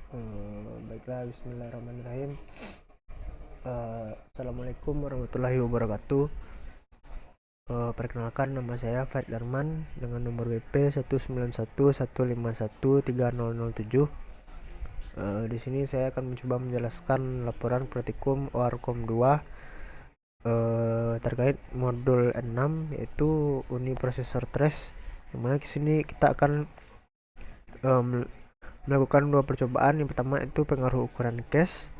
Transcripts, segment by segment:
Baiklah, bismillahirrahmanirrahim. Assalamualaikum warahmatullahi wabarakatuh. Perkenalkan, nama saya Farid Darman dengan nomor WP 19115130007. Di sini saya akan mencoba menjelaskan laporan praktikum ORCOM 2 terkait modul 6 yaitu Uniprocessor Trace. Yang mana di sini kita akan melakukan dua percobaan. Yang pertama itu pengaruh ukuran cache,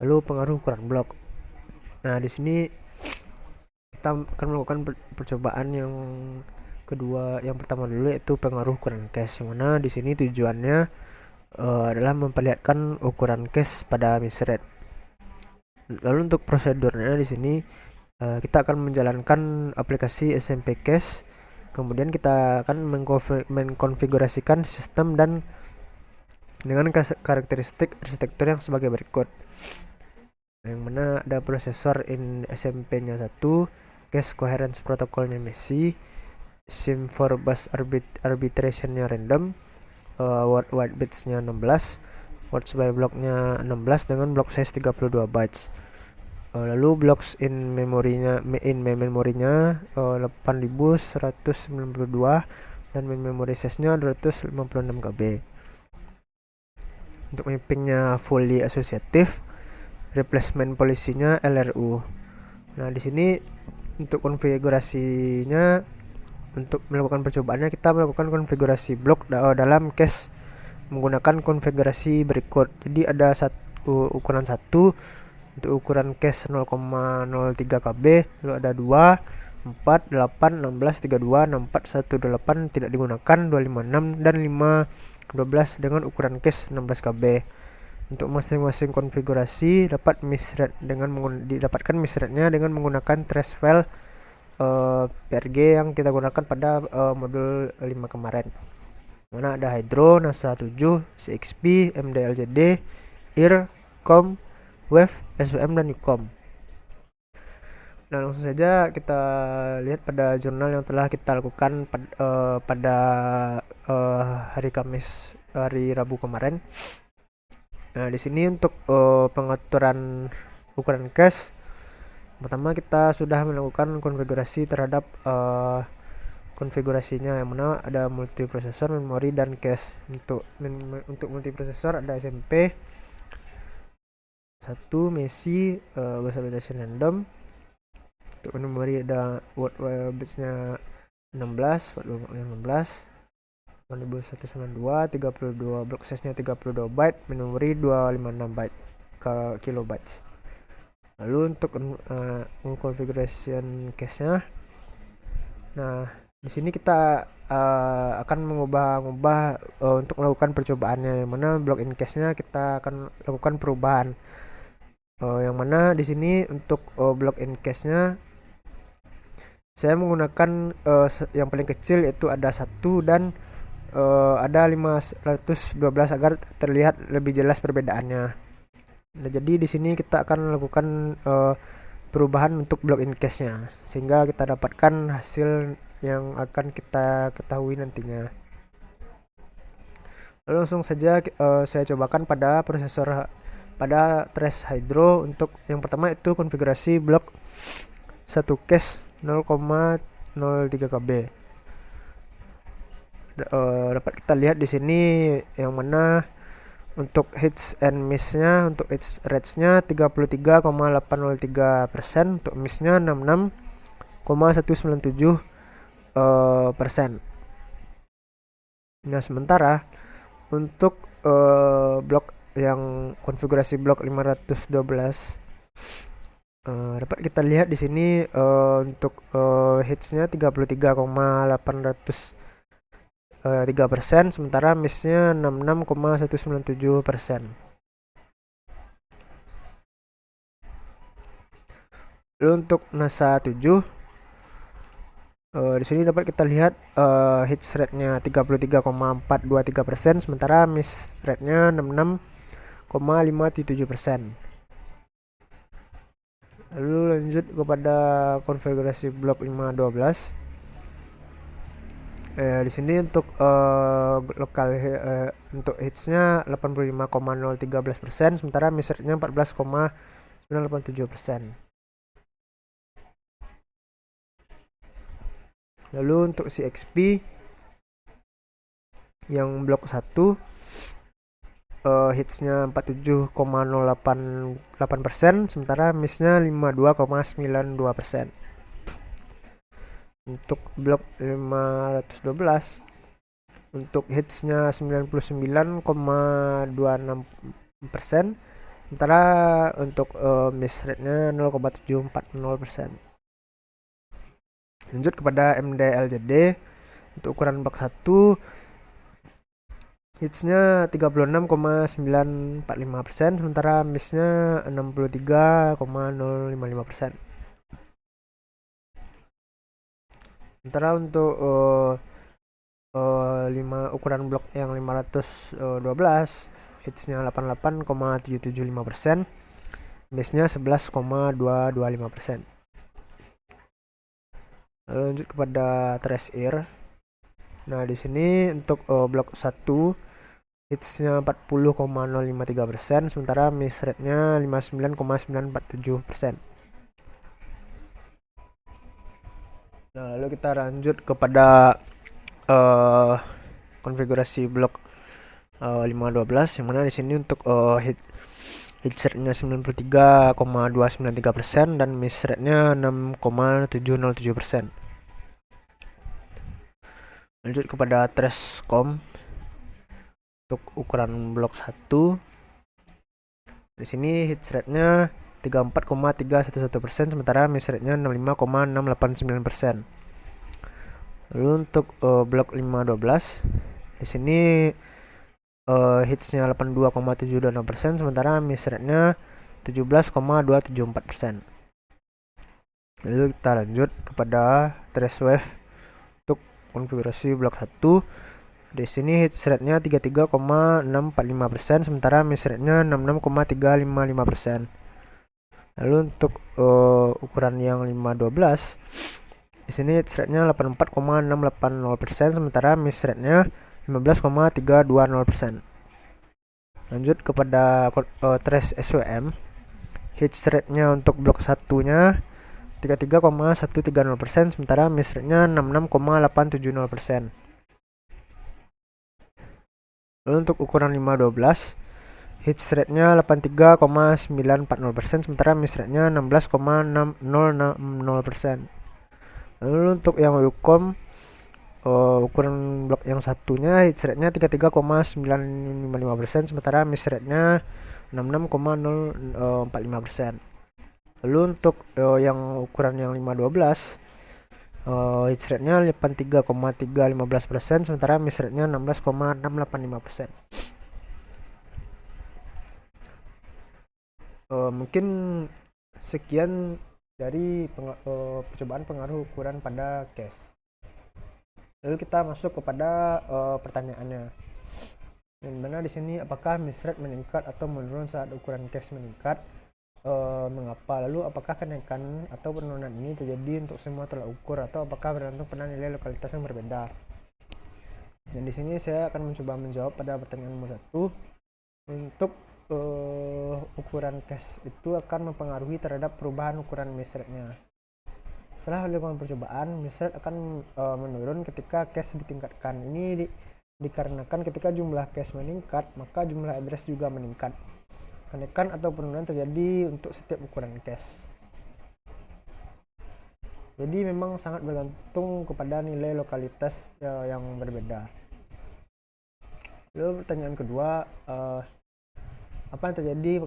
lalu pengaruh ukuran blok. Nah, di sini kita akan melakukan percobaan yang kedua. Yang pertama dulu yaitu pengaruh ukuran cache, yang mana di sini tujuannya adalah memperlihatkan ukuran cache pada misthread. Lalu untuk prosedurnya di sini kita akan menjalankan aplikasi SMP Cache. Kemudian kita akan mengkonfigurasikan sistem dan dengan karakteristik arsitektur yang sebagai berikut. Yang mana ada prosesor in SMP-nya 1, cache coherence protokolnya Messi, sim for bus arbitration-nya random, word wide bits-nya 16, words by block-nya 16 dengan block size 32 bytes. Lalu blocks in memorinya 8192 dan main memory size-nya 256 KB. Untuk mappingnya fully associative, replacement policy-nya LRU. Nah, di sini untuk konfigurasinya, untuk melakukan percobaannya kita melakukan konfigurasi blok dalam cache menggunakan konfigurasi berikut. Jadi ada ukuran 1 untuk ukuran cache 0,03 KB, lalu ada 2, 4, 8, 16, 32, 64, 18 tidak digunakan, 256 dan 5, 12 dengan ukuran cache 16 KB. Untuk masing-masing konfigurasi didapatkan misthreadnya dengan menggunakan trace file PRG yang kita gunakan pada modul 5 kemarin. Mana ada Hydro, NASA 7, CXP, MDLJD, IR, COM, WAV, SWM dan UCOM. Nah, langsung saja kita lihat pada jurnal yang telah kita lakukan pada hari Kamis, hari Rabu kemarin. Nah, di sini untuk pengaturan ukuran cache, pertama kita sudah melakukan konfigurasi terhadap konfigurasinya, yang mana ada multiprosesor, memori dan cache. Untuk multiprosesor ada SMP 1 Messi, bus arbitration random. Untuk memori ada word bits-nya 16, word 16, 1192, 32 block size-nya 32 byte, memori 256 byte ke kilobytes. Lalu untuk configuration cache-nya, nah di sini kita akan mengubah untuk melakukan percobaannya, yang mana block in cache-nya kita akan lakukan perubahan. Yang mana di sini untuk block in cache-nya saya menggunakan yang paling kecil, yaitu ada 1 dan ada 512 agar terlihat lebih jelas perbedaannya. Nah, jadi di sini kita akan lakukan perubahan untuk block in cache-nya sehingga kita dapatkan hasil yang akan kita ketahui nantinya. Lalu langsung saja saya cobakan pada Trace Hydro. Untuk yang pertama itu konfigurasi blok 1 cache 0,03 KB. Dapat kita lihat di sini yang mana untuk hits and miss-nya, untuk hits rates-nya 33,803%, untuk miss-nya 66,197%. Nah, sementara untuk blok yang konfigurasi blok 512 dapat kita lihat di sini untuk hits-nya 33,803%, sementara miss-nya 66,197%. Lalu untuk NASA 7, di sini dapat kita lihat hits rate-nya 33,423%, sementara miss rate-nya 66,577%. Lalu lanjut kepada konfigurasi blok 512. Di sini untuk lokal untuk hitsnya 85,013%, sementara miss rate-nya 14,987%. Lalu untuk CXP yang blok 1 hitsnya 47,088%, sementara missnya 52,92%. Untuk blok 512 untuk hitsnya 99,26%, sementara untuk miss rate-nya 0,740%. Lanjut kepada MDLJD untuk ukuran blok 1 hitsnya 36,945%, sementara missnya 63,055%. Sementara untuk ukuran blok yang 512 hitsnya 88,775%, missnya 11,225%. Lalu lanjut kepada trash air. Nah, di sini untuk blok 1 hitsnya 40,053%, sementara miss rate-nya 59,947%. Nah, lalu kita lanjut kepada konfigurasi blok 512, yang mana di sini untuk hit rate-nya 93,293% dan miss rate-nya 6,707%. Lanjut kepada trashcom untuk ukuran blok 1. Di sini hit rate-nya 34,311%, sementara miss rate-nya 65,689%. Lalu untuk blok 512 di sini hitsnya 82,726%, sementara miss rate-nya 17,274%. Lalu kita lanjut kepada trash wave untuk konfigurasi blok 1. Di sini hits rate-nya 33,645%, sementara miss rate-nya 66,355%. Lalu untuk ukuran yang 512 di sini hits rate-nya 84,680%, sementara miss rate-nya 15,320%. Lanjut kepada trash SWM. Hits rate-nya untuk blok 1-nya 33,130%, sementara miss rate-nya 66,870%. Lalu untuk ukuran 512 hits rate-nya 83,940%, sementara miss rate-nya 16,600%. Lalu untuk yang Wilcom ukuran blok yang satunya hits rate-nya 33,955%, sementara miss rate-nya 66,045%. Lalu untuk yang ukuran yang 512 hits rate-nya 83,315%, sementara miss rate-nya 16,685%. Mungkin sekian dari percobaan pengaruh ukuran pada case. Lalu kita masuk kepada pertanyaannya. Yang mana di sini apakah miss rate meningkat atau menurun saat ukuran case meningkat? Mengapa? Lalu apakah kenaikan atau penurunan ini terjadi untuk semua tolak ukur atau apakah bergantung pada nilai lokalitas yang berbeda? Dan di sini saya akan mencoba menjawab pada pertanyaan nomor 1. Untuk ukuran case itu akan mempengaruhi terhadap perubahan ukuran miss rate-nya. Setelah dilakukan percobaan, miss rate akan menurun ketika case ditingkatkan. Ini dikarenakan ketika jumlah case meningkat, maka jumlah address juga meningkat. Kenaikan atau penurunan terjadi untuk setiap ukuran case. Jadi memang sangat bergantung kepada nilai lokalitas yang berbeda. Lalu pertanyaan kedua, apa yang terjadi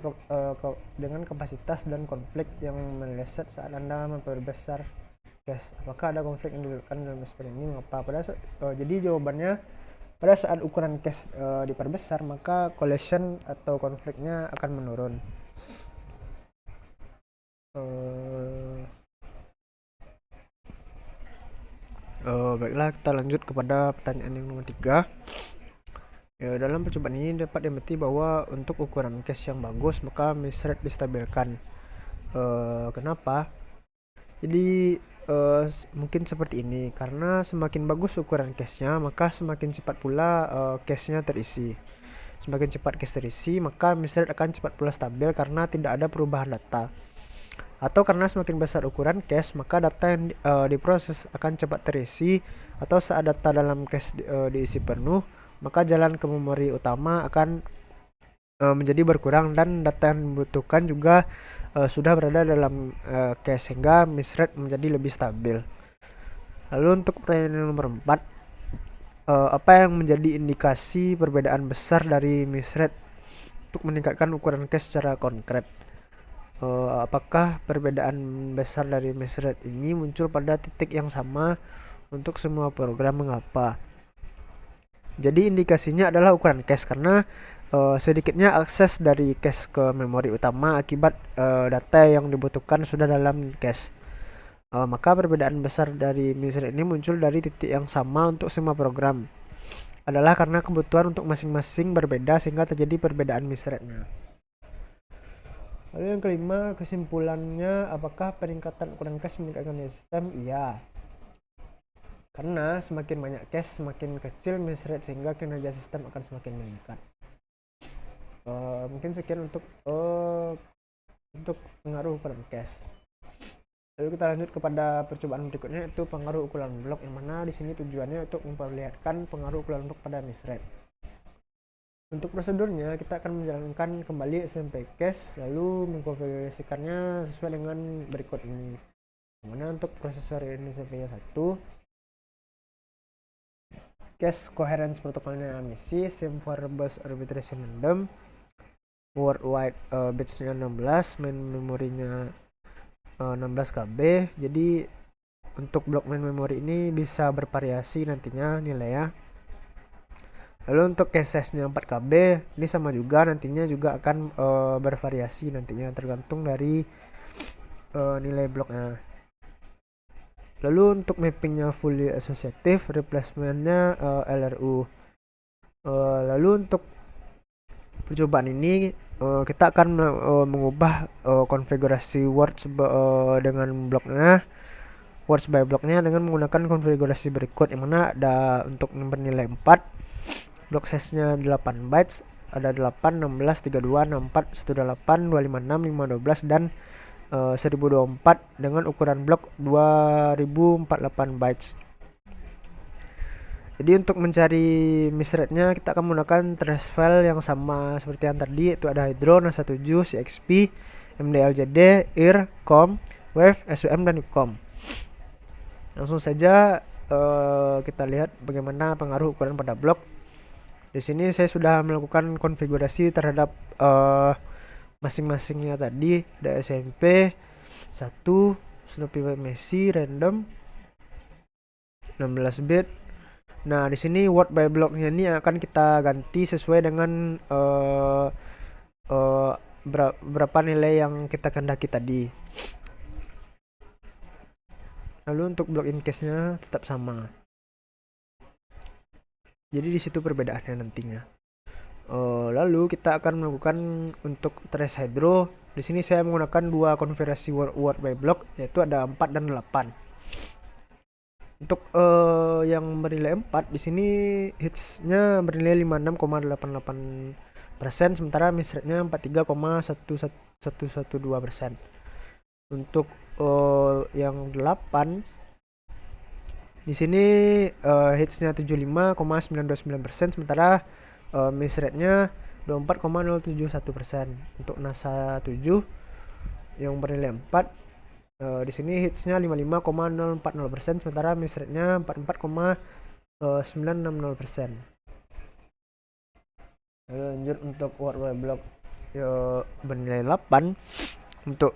dengan kapasitas dan konflik yang meleset saat Anda memperbesar case? Apakah ada konflik yang dilakukan dalam eksperimen ini? Mengapa? Jadi jawabannya, pada saat ukuran case diperbesar, maka collision atau konfliknya akan menurun. Baiklah, kita lanjut kepada pertanyaan yang nomor 3. Ya, dalam percobaan ini dapat diamati bahwa untuk ukuran case yang bagus, maka miss rate distabilkan. Kenapa? Jadi mungkin seperti ini, karena semakin bagus ukuran cache-nya maka semakin cepat pula cache-nya terisi. Semakin cepat cache terisi maka misthread akan cepat pula stabil karena tidak ada perubahan data. Atau karena semakin besar ukuran cache maka data yang diproses akan cepat terisi, atau saat data dalam cache diisi penuh maka jalan ke memori utama akan menjadi berkurang dan data yang dibutuhkan juga sudah berada dalam cache sehingga misthread menjadi lebih stabil. Lalu untuk pertanyaan nomor 4, apa yang menjadi indikasi perbedaan besar dari misthread untuk meningkatkan ukuran cache secara konkret? Apakah perbedaan besar dari misthread ini muncul pada titik yang sama untuk semua program? Mengapa? Jadi indikasinya adalah ukuran cache, karena sedikitnya akses dari cache ke memori utama akibat data yang dibutuhkan sudah dalam cache. Maka perbedaan besar dari misthread ini muncul dari titik yang sama untuk semua program adalah karena kebutuhan untuk masing-masing berbeda sehingga terjadi perbedaan misthreadnya. Lalu yang kelima, kesimpulannya, apakah peningkatan ukuran cache meningkatkan nilai sistem? Iya, karena semakin banyak cache semakin kecil misthread sehingga kinerja sistem akan semakin meningkat. Mungkin sekian untuk pengaruh ukuran cache. Lalu kita lanjut kepada percobaan berikutnya, yaitu pengaruh ukuran blok, yang mana di sini tujuannya untuk memperlihatkan pengaruh ukuran blok pada misthread. Untuk prosedurnya kita akan menjalankan kembali SMP cache lalu mengkonfigurasikannya sesuai dengan berikut ini. Mana untuk prosesor ini CPU 1, cache coherence protokolnya MISI, SIM for bus arbitration random, worldwide bitsnya 16, main memorinya 16 KB. Jadi untuk blok main memory ini bisa bervariasi nantinya nilainya. Lalu untuk cache size-nya 4 KB ini sama juga, nantinya juga akan bervariasi nantinya tergantung dari nilai bloknya. Lalu untuk mappingnya fully associative, replacementnya LRU. Lalu untuk percobaan ini kita akan mengubah konfigurasi words dengan bloknya, words by bloknya dengan menggunakan konfigurasi berikut, yang mana ada untuk bernilai 4, block size-nya 8 bytes, ada 8, 16, 32, 64, 18, 256, 512 dan 1024 dengan ukuran blok 2048 bytes. Jadi untuk mencari misthread-nya kita akan menggunakan trace file yang sama seperti yang tadi, yaitu ada Hydro, NASA7, CXP, MDLJD, IR, COM, WAV, SWM dan ICOM. Langsung saja kita lihat bagaimana pengaruh ukuran pada blok. Di sini saya sudah melakukan konfigurasi terhadap masing-masingnya tadi. Ada SMP 1, Snoopy Messi, random 16 bit. Nah, di sini word by blocknya ini akan kita ganti sesuai dengan berapa nilai yang kita kehendaki tadi. Lalu untuk block in case-nya tetap sama. Jadi di situ perbedaannya nantinya. Lalu kita akan melakukan untuk trace hydro. Di sini saya menggunakan dua konfigurasi word by block, yaitu ada 4 dan 8. Untuk yang bernilai 4 di sini hits-nya bernilai 56,88%, sementara misthread-nya 43,1112%. Untuk yang 8 di sini hits-nya 75,929%, sementara misthread-nya 24,071%. Untuk NASA 7 yang bernilai 4 di sini hits-nya 55,040%, sementara misthread-nya 44,960%. Lanjut untuk word by block bernilai 8. Untuk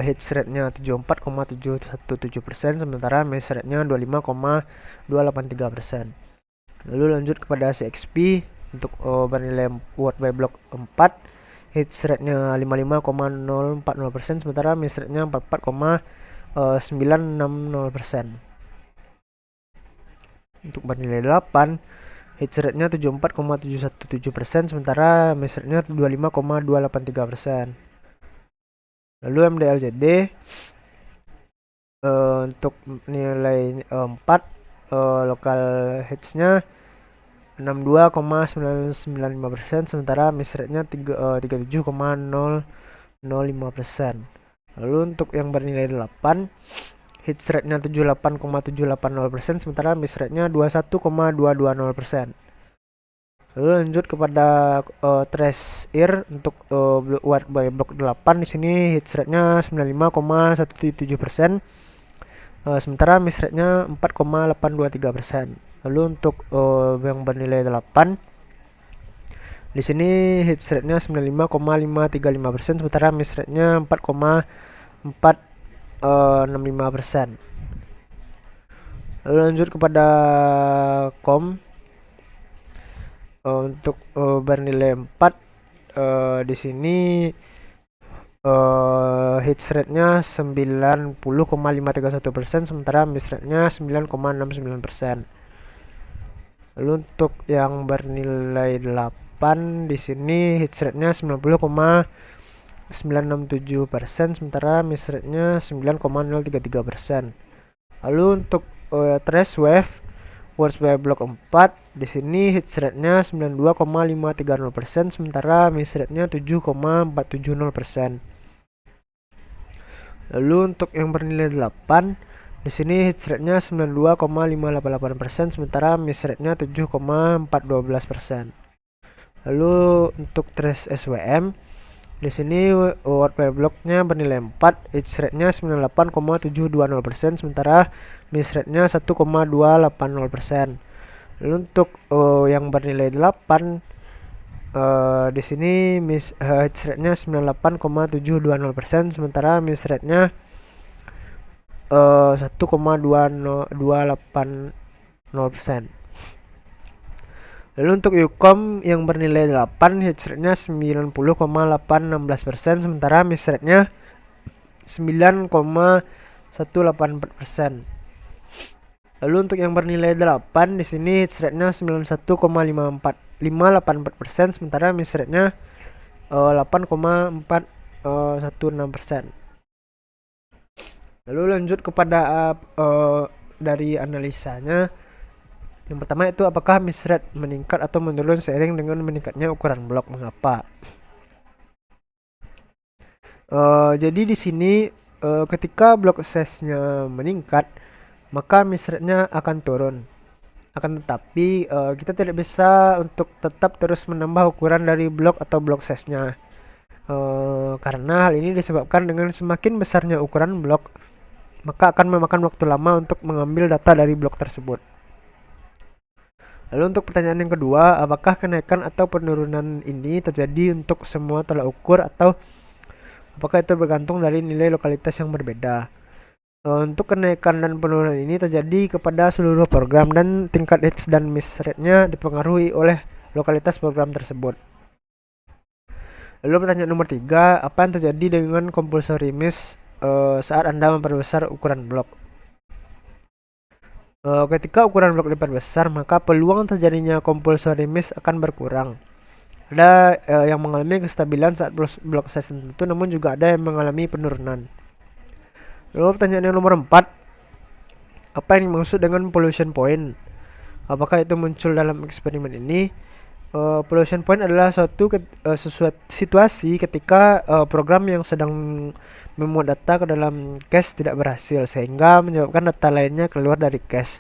hit rate-nya 74,717%, sementara miss rate-nya 25,283%. Lalu lanjut kepada CXP untuk bernilai word by block 4, hit rate-nya 55,040%, sementara miss rate-nya 44,960%. Untuk bernilai 8, hit rate-nya 74,717%, sementara miss rate-nya 25,283%. Lalu MDLJD Untuk nilai 4, local hedge-nya 62,995%, sementara miss rate-nya 37,005%. Lalu untuk yang bernilai 8, hit rate-nya 78,780%, sementara miss rate-nya 21,220%. Lalu lanjut kepada trash air untuk white by block 8. Di sini hit rate-nya 95,177%, sementara miss rate-nya 4,823%. Lalu untuk yang bernilai 8, di sini hit rate-nya 95,535%, sementara miss rate-nya 4,465%. Lalu lanjut kepada com. Untuk bernilai 4, di sini hit rate-nya 90,531%, sementara miss rate-nya 9,69%. Lalu untuk yang bernilai 8, di sini hit rate-nya 90,967%, sementara miss rate-nya 9,033%. Lalu untuk trash wave words by block 4, di sini hit rate-nya 92,530%, sementara miss rate-nya 7,470%. Lalu untuk yang bernilai 8, di sini hit rate-nya 92,588%, sementara miss rate-nya 7,412%. Lalu untuk trash SWM, di sini word by block-nya bernilai 4, hit rate-nya 98,720%, sementara miss rate-nya 1,280%. Lalu untuk yang bernilai 8, di sini hit rate-nya 98,720%, sementara miss rate-nya 1,280%. Lalu untuk Ucom yang bernilai 8, hit rate-nya 90,816%, sementara miss rate-nya 9,184%. Lalu untuk yang bernilai 8, di sini hit rate-nya 91,584%, sementara miss rate-nya 8,416%. Lalu lanjut kepada dari analisanya. Yang pertama itu, apakah miss rate meningkat atau menurun seiring dengan meningkatnya ukuran blok? Mengapa? Jadi di sini ketika blok size-nya meningkat, maka miss rate-nya akan turun. Akan tetapi kita tidak bisa untuk tetap terus menambah ukuran dari blok atau blok size-nya, karena hal ini disebabkan dengan semakin besarnya ukuran blok, maka akan memakan waktu lama untuk mengambil data dari blok tersebut. Lalu untuk pertanyaan yang kedua, apakah kenaikan atau penurunan ini terjadi untuk semua tolak ukur atau apakah itu bergantung dari nilai lokalitas yang berbeda? Untuk kenaikan dan penurunan ini terjadi kepada seluruh program, dan tingkat hits dan miss rate-nya dipengaruhi oleh lokalitas program tersebut. Lalu pertanyaan nomor 3, apa yang terjadi dengan compulsory miss saat Anda memperbesar ukuran blok? Ketika ukuran blok diperbesar, maka peluang terjadinya compulsory miss akan berkurang. Ada yang mengalami kestabilan saat blok size tertentu, namun juga ada yang mengalami penurunan. Lalu pertanyaan yang nomor 4, apa yang dimaksud dengan pollution point? Apakah itu muncul dalam eksperimen ini? Pollution point adalah suatu situasi ketika program yang sedang memuat data ke dalam cache tidak berhasil, sehingga menyebabkan data lainnya keluar dari cache.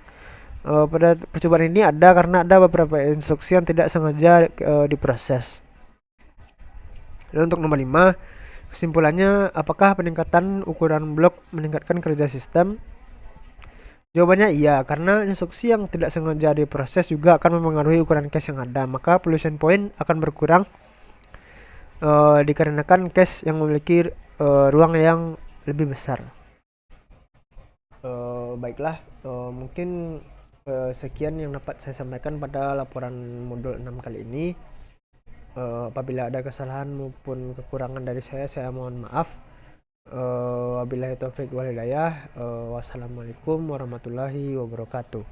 Pada percobaan ini ada karena ada beberapa instruksi yang tidak sengaja diproses. Lalu untuk nomor 5, kesimpulannya, apakah peningkatan ukuran blok meningkatkan kerja sistem? Jawabannya iya, karena instruksi yang tidak sengaja diproses juga akan mempengaruhi ukuran cache yang ada, maka pollution point akan berkurang dikarenakan cache yang memiliki ruang yang lebih besar. Baiklah, mungkin sekian yang dapat saya sampaikan pada laporan modul 6 kali ini. Apabila ada kesalahan maupun kekurangan dari saya mohon maaf. Wabillahi taufik wal hidayah. Wassalamualaikum warahmatullahi wabarakatuh.